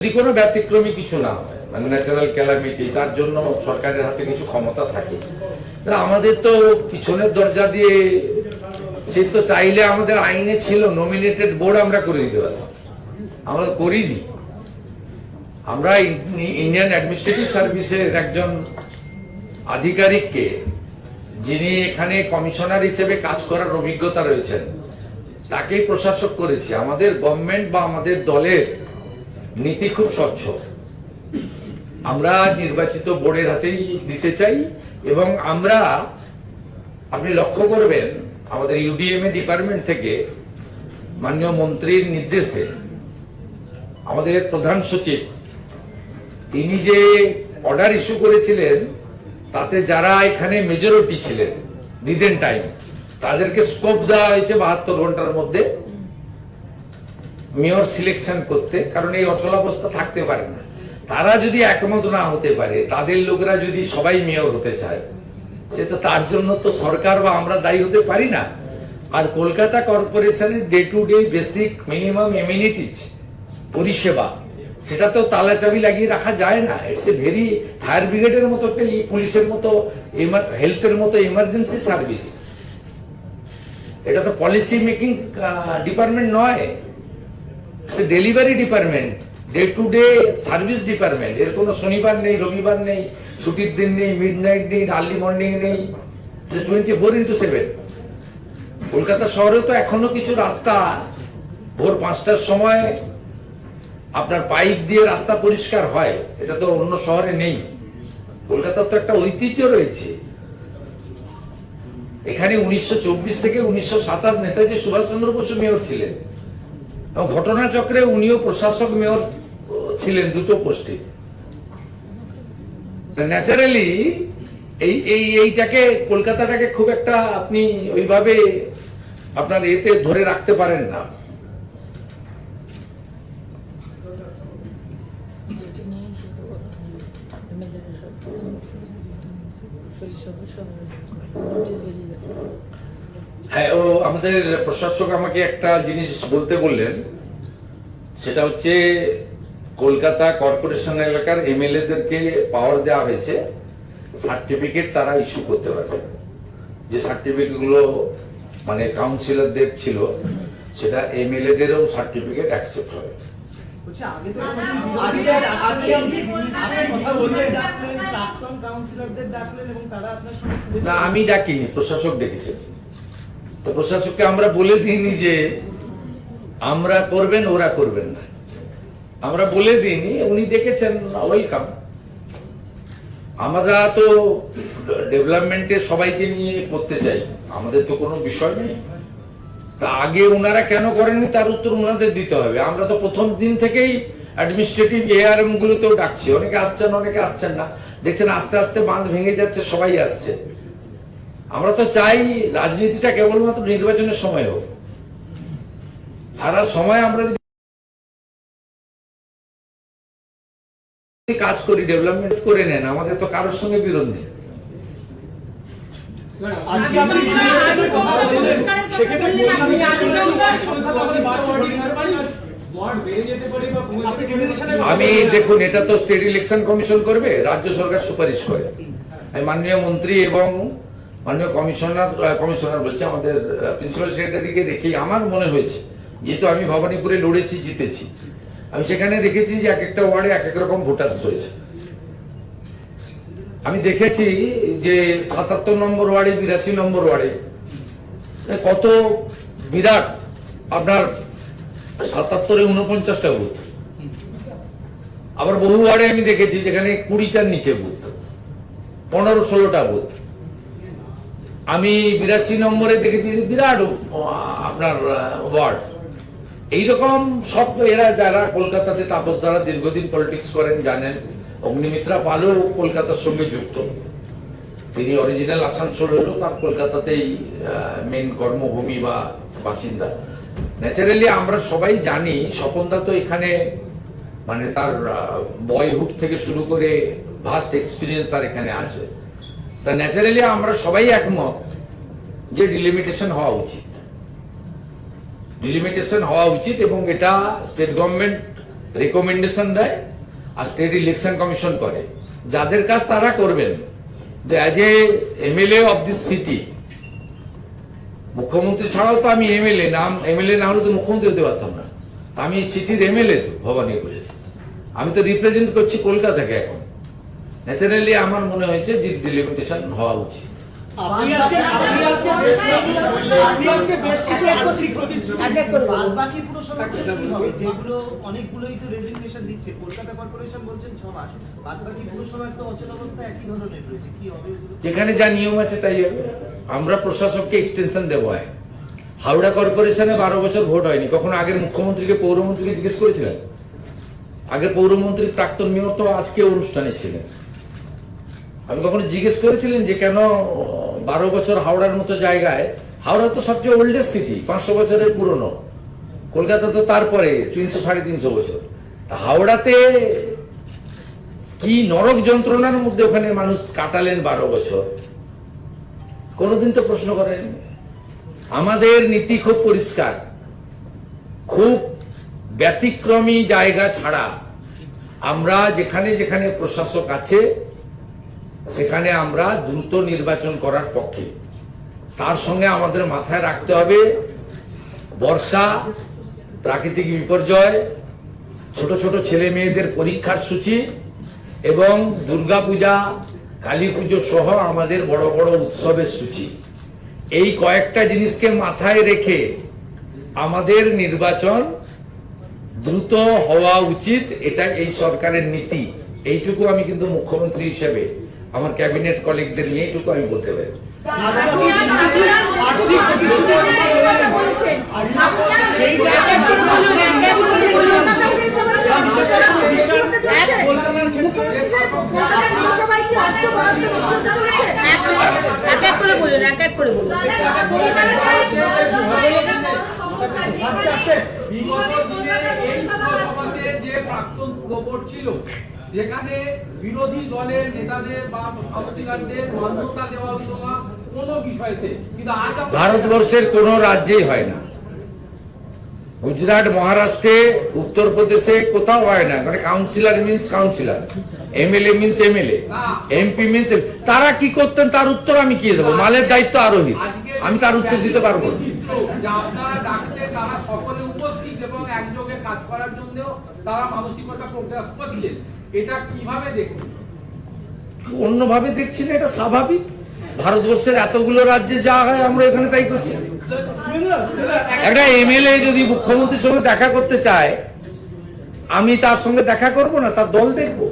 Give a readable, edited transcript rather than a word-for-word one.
যদি কোনো ব্যতিক্রমী কিছু না হয়, মানে ন্যাচারাল ক্যালামিটি, তার জন্য সরকারের হাতে কিছু ক্ষমতা থাকে। আমাদের তো পিছনের দরজা দিয়ে, সে তো চাইলে আমাদের আইনে ছিল নমিনেটেড বোর্ড আমরা করে দিতে পারতাম, আমরা করিনি। আমরা ইন্ডিয়ান অ্যাডমিনিস্ট্রেটিভ সার্ভিসের একজন আধিকারিককে, যিনি এখানে কমিশনার হিসেবে কাজ করার অভিজ্ঞতা রয়েছেন, তাকেই প্রশাসক করেছি। আমাদের গভর্নমেন্ট বা আমাদের দলের নীতি খুব স্বচ্ছ, আমরা নির্বাচিত বোর্ডের হাতেই দিতে চাই। এবং আমরা, আপনি লক্ষ্য করবেন, আমাদের ইউডিএমএ ডিপার্টমেন্ট থেকে মাননীয় মন্ত্রীর নির্দেশে আমাদের প্রধান সচিব তিনি যে অর্ডার ইস্যু করেছিলেন, তাতে যারা এখানে মেজরিটি ছিলেন দিদেন টাইম, তাদেরকে স্কোপ দেওয়া হয়েছে 72 ঘন্টার মধ্যে মেয়র সিলেকশন করতে। কারণ এই অচলাবস্থা থাকতে পারে না। তারা যদি একমত না হতে পারে, তাদের লোকেরা যদি সবাই মেয়র হতে চায়, সে তো তার জন্য তো সরকার বা আমরা দায়ী হতে পারি না। আর কলকাতা কর্পোরেশনের day to day basic minimum amenities পরিষেবা, সেটা তো তালা চাবি লাগিয়ে রাখা যায় না। ইটস এ ভেরি, ফায়ার ব্রিগেডের মতো একটা, পুলিশের মতো, হেলথের মতো এমার্জেন্সি সার্ভিস। এটা তো পলিসি মেকিং ডিপার্টমেন্ট নয়, delivery department, day to day service department. এর কোনো শনিবার নেই, রবিবার নেই, ছুটির দিন নেই, মিড নাইট নেই, আর্লি মর্নিং নেই, 24x7। কলকাতা শহরে তো এখনো কিছু রাস্তা ভোর 5টার সময় আপনার পাইপ দিয়ে রাস্তা পরিষ্কার হয়, এটা তো অন্য শহরে নেই। কলকাতার তো একটা ঐতিহ্য রয়েছে। এখানে 1924 থেকে 1927 নেতাজি সুভাষচন্দ্র বসু মেয়র ছিলেন, এবং ঘটনাচক্রে উনিও প্রশাসক মেয়র ছিলেন, দুটো পোস্টে। ন্যাচারালি এইটাকে, কলকাতাটাকে খুব একটা আপনি ওইভাবে আপনার এতে ধরে রাখতে পারেন না। হ্যাঁ, ও আমাদের প্রশাসক আমাকে একটা জিনিস বলতে বললেন, সেটা হচ্ছে কলকাতা কর্পোরেশন এলাকার এমএলএ দেরকে পাওয়ার দেওয়া হয়েছে সার্টিফিকেট তারা ইস্যু করতে পারবে। যে সার্টিফিকেট গুলো মানে কাউন্সিলরদের ছিল, সেটা এমএলএ দেরও সার্টিফিকেট অ্যাকসেপ্ট হবে। না, আমি ডাকিনি, প্রশাসক ডেকেছেন। তো প্রশাসককে আমরা বলে দিইনি যে আমরা করবেন, ওরা করবেন না, আমরা বলে দিইনি। উনি ডেকেছেন, ওয়েলকাম। আমরা তো ডেভেলপমেন্টে সবাইকে নিয়ে করতে চাই, আমাদের তো কোনো বিষয় নেই। তা আগে ওনারা কেন করেননি তার উত্তর ওনাদের দিতে হবে। আমরা তো প্রথম দিন থেকেই অ্যাডমিনিস্ট্রেটিভ এআরএম গুলোতেও ডাকছি, অনেকে আসছেন, অনেকে আসছেন না। দেখছেন আস্তে আস্তে বাঁধ ভেঙে যাচ্ছে, সবাই আসছে। আমরা তো চাই রাজনীতিটা কেবলমাত্র নির্বাচনের সময় হোক, সারা সময় আমরা যদি কাজ করি, ডেভেলপমেন্ট করে নেন, আমাদের তো কারোর সঙ্গে বিরোধ নেই। আমি দেখুন, এটা তো স্টেট ইলেকশন কমিশন করবে, রাজ্য সরকার সুপারিশ করে। আমি মাননীয় মন্ত্রী এবং মাননীয় কমিশনার বলছে, আমাদের প্রিন্সিপাল সেক্রেটারিকে রেখেই আমার মনে হয়েছে, যেহেতু আমি ভবানীপুরে লড়েছি, জিতেছি, আমি সেখানে দেখেছি যে এক একটা ওয়ার্ডে এক এক রকম ভোটার্স রয়েছে। আমি দেখেছি যে 77 নম্বর ওয়ার্ডে, 82 নম্বর ওয়ার্ডে কত বিরাট, আপনার 77-এ 49টা বুথ। আবার বহু ওয়ার্ডে আমি দেখেছি যেখানে 20টার নিচে বুথ, 15-16টা বুথ। আমি 82 নম্বরে দেখেছি বিরাট আপনার ওয়ার্ড। এইরকম সব এরা যারা কলকাতাতে তাপস দ্বারা দীর্ঘদিন পলিটিক্স করেন জানেন। অগ্নিমিত্রা পালও কলকাতার সঙ্গে যুক্ত, তিনি অরিজিনাল আসানসোল হলেও তার কলকাতাতেই মেন কর্মভূমি বা বাসিন্দা। ন্যাচারালি আমরা সবাই জানি, স্বপনদা তো এখানে মানে তার বয়হুড থেকে শুরু করে ভাস্ট এক্সপিরিয়েন্স তার এখানে আছে। তা ন্যাচারালি আমরা সবাই একমত যে ডিলিমিটেশন হওয়া উচিত, ডিলিমিটেশন হওয়া উচিত। এবং এটা স্টেট গভর্নমেন্ট রেকমেন্ডেশন দেয় আর স্টেট ইলেকশন কমিশন করে, যাদের কাজ তারা করবেন। As a MLA of this city, মুখ্যমন্ত্রী ছাড়াও তো আমি এমএলএ না হলে তো মুখ্যমন্ত্রী হতে পারতাম না। আমি সিটির এমএলএ তো ভবানীপুরে, আমি তো রিপ্রেজেন্ট করছি কলকাতাকে। এখন ন্যাচারালি আমার মনে হয়েছে যে ডিলিমিটেশন হওয়া উচিত। যেখানে যা নিয়ম আছে তাই হবে। আমরা প্রশাসককে এক্সটেনশন দেবো। হাওড়া কর্পোরেশনে 12 বছর ভোট হয়নি। কখনো আগের মুখ্যমন্ত্রীকে পৌরমন্ত্রীকে জিজ্ঞেস করেছিলেন? আগের পৌরমন্ত্রী প্রাক্তন মেয়র তো আজকে অনুষ্ঠানে ছিলেন। আমি কখনো জিজ্ঞেস করেছিলেন যে কেন 12 বছর হাওড়ার মতো জায়গায়? হাওড়া তো সবচেয়ে ওল্ডেস্ট সিটি, 500 বছরের পুরনো। কলকাতা তো তারপরে 300-350 বছর। হাওড়াতে কি নরক যন্ত্রণার মধ্যে ওখানে মানুষ কাটালেন 12 বছর, কোনোদিন তো প্রশ্ন করেন। আমাদের নীতি খুব পরিষ্কার, খুব ব্যতিক্রমী জায়গা ছাড়া আমরা যেখানে যেখানে প্রশাসক আছে সেখানে আমরা দ্রুত নির্বাচন করার পক্ষে। তার সঙ্গে আমাদের মাথায় রাখতে হবে বর্ষা, প্রাকৃতিক বিপর্যয়, ছোট ছোট ছেলে মেয়েদের পরীক্ষার সূচি এবং দুর্গাপূজা, কালী পুজো সহ আমাদের বড় বড় উৎসবের সূচি। এই কয়েকটা জিনিসকে মাথায় রেখে আমাদের নির্বাচন দ্রুত হওয়া উচিত, এটা এই সরকারের নীতি। এইটুকু আমি কিন্তু মুখ্যমন্ত্রী হিসেবে আমার ক্যাবিনেট কলিগদের নিয়ে এইটুকু আমি বলতে পারি। যেখানে বিরোধী দলের নেতাদের বা কাউন্সিলরদের মান্যতা দেওয়া হতো না কোনো বিষয়তে, কিন্তু আজ ভারতবর্ষের কোন রাজ্যেই হয় না। গুজরাট, মহারাষ্ট্রে, উত্তরপ্রদেশে কোথাও হয় না। মানে councillor means councillor, MLA means MLA, MP means. তারা কি করতেন তার উত্তর আমি কি দেবো? মালের দায়িত্ব আরোহী, আমি তার উত্তর দিতে পারবো না। আপনারা ডাকতে তারা সকলে উপস্থিত এবং একযোগে কাজ করার জন্য তারা মানসিকতা প্রকাশ করছেন, এটা কিভাবে দেখুন? অন্যভাবে দেখছি না, এটা স্বাভাবিক। ভারতবর্ষের এতগুলো রাজ্যে যা হয় আমরা এখানে তাই করছি। একটা এমএলএ যদি মুখ্যমন্ত্রীর সঙ্গে দেখা করতে চায়, আমি তার সঙ্গে দেখা করব না, তার দল দেখবো।